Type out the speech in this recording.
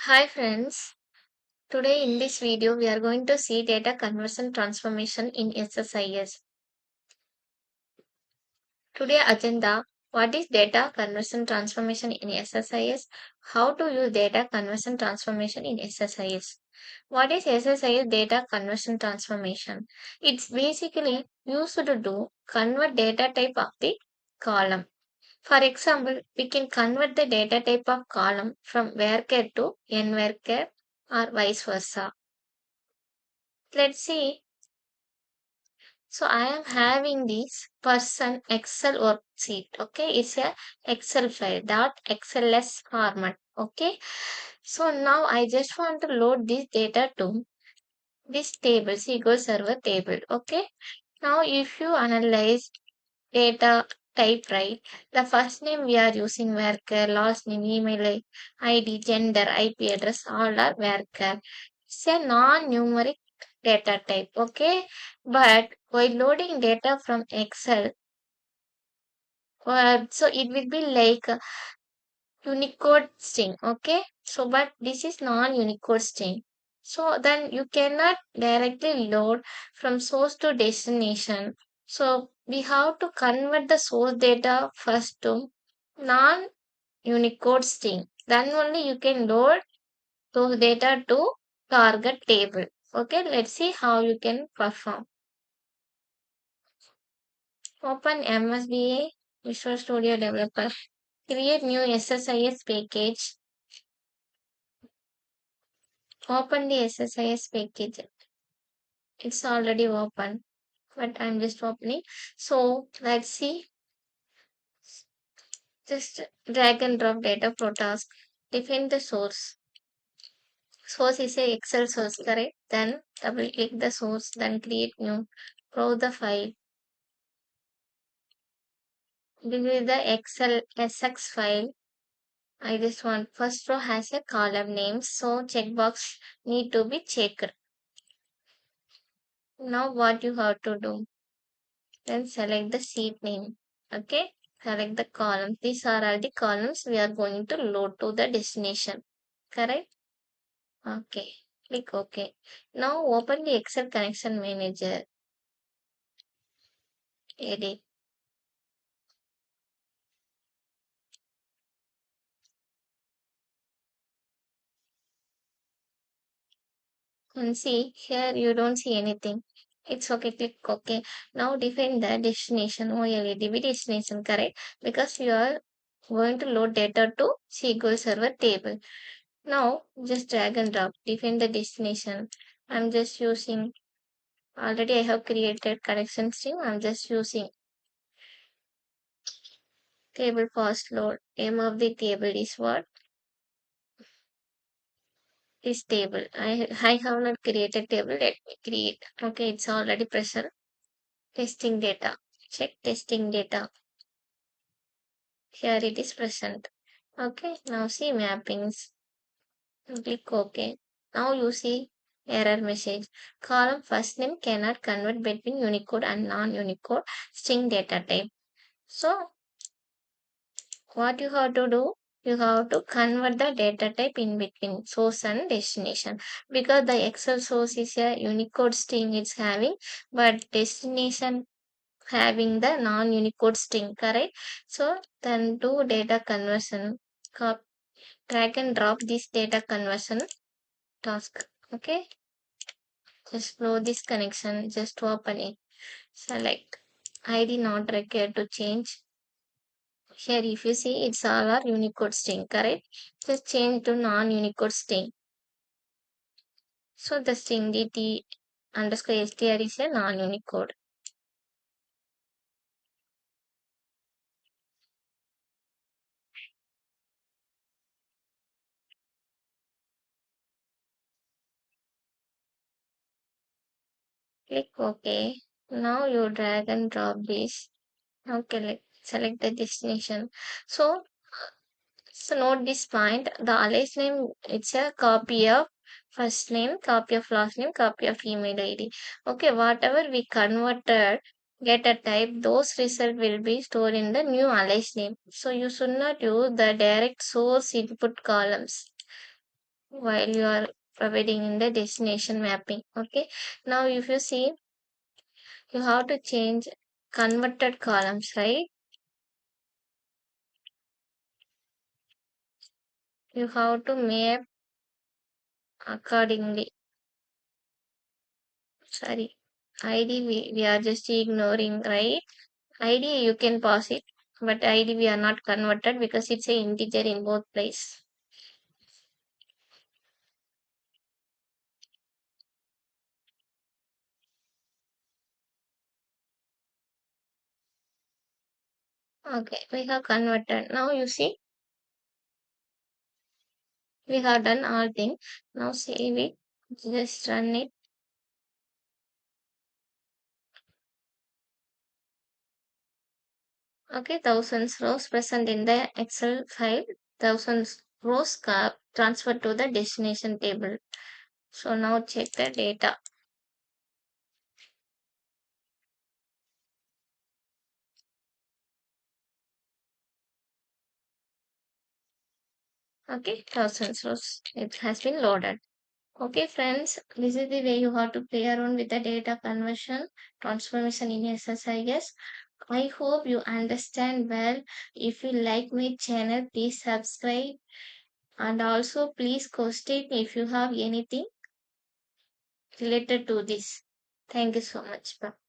Hi friends, today in this video we are going to see data conversion transformation in SSIS. Today agenda, what is data conversion transformation in SSIS? How to use data conversion transformation in SSIS? What is SSIS data conversion transformation? It's basically used to do convert data type of the column. For example, we can convert the data type of column from varchar to nvarchar or vice versa. Let's see. So I am having this person Excel worksheet. Okay, it's a Excel file dot XLS format. Okay, so now I just want to load this data to this table, SQL Server table. Okay, now if you analyze data type right, the first name we are using varchar, last name, email ID, gender, IP address, all are varchar. It's a non-numeric data type, okay? But while loading data from Excel, so it will be like a Unicode string, okay? So, but this is non-Unicode string. So then you cannot directly load from source to destination. So we have to convert the source data first to non-Unicode string. Then only you can load those data to target table. Okay, let's see how you can perform. Open MSBI Visual Studio Developer. Create new SSIS package. Open the SSIS package. It's already open, but I'm just opening. So let's see. Just drag and drop data pro task. Define the source. Source is a Excel source, correct? Then double click the source, then create new. Browse the file. This is the Excel SX file. I just want first row has a column name, so checkbox need to be checked. Now what you have to do? Then select the sheet name. Okay, select the column. These are all the columns we are going to load to the destination. Correct? Okay. Click OK. Now open the Excel Connection Manager. Edit. And see here you don't see anything. It's okay. Click OK. Now define the destination. OLEDB destination. Correct? Because you are going to load data to SQL Server table. Now just drag and drop. Define the destination. I'm just using already I have created connection string. I'm just using table fast load. Name of the table is what? This table. I have not created table. Let me create. Okay, it's already present. Testing data. Check testing data. Here it is present. Okay, now see mappings. Click OK. Now you see error message. Column first name cannot convert between Unicode and non-Unicode string data type. So what you have to do? You have to convert the data type in between source and destination because the Excel source is a Unicode string it's having, but destination having the non-Unicode string, correct? So then do data conversion. Drag and drop this data conversion task. Okay, just flow this connection, just open it. Select ID not required to change. Here, if you see, it's all our Unicode string, correct? Just change to non-Unicode string. So the string dt underscore str is a non-Unicode. Click OK. Now you drag and drop this. Okay, select the destination. So note this point. The alias name it's a copy of first name, copy of last name, copy of email ID. Okay, whatever we converted, get a type, those result will be stored in the new alias name. So you should not use the direct source input columns. while you are providing in the destination mapping. Okay. Now if you see, you have to change converted columns, right? You have to map accordingly. Sorry. ID we are just ignoring, right? ID you can pass it, but ID we are not converted because it's a integer in both place. Okay, we have converted. Now you see, we have done all things. Now save it. Just run it. Okay, thousands rows present in the Excel file. Thousands rows transferred to the destination table. So now check the data. Okay, thousands rows. It has been loaded. Okay, friends, this is the way you have to play around with the data conversion transformation in SSIS. I hope you understand well. If you like my channel, please subscribe and also please question if you have anything related to this. Thank you so much. Bye.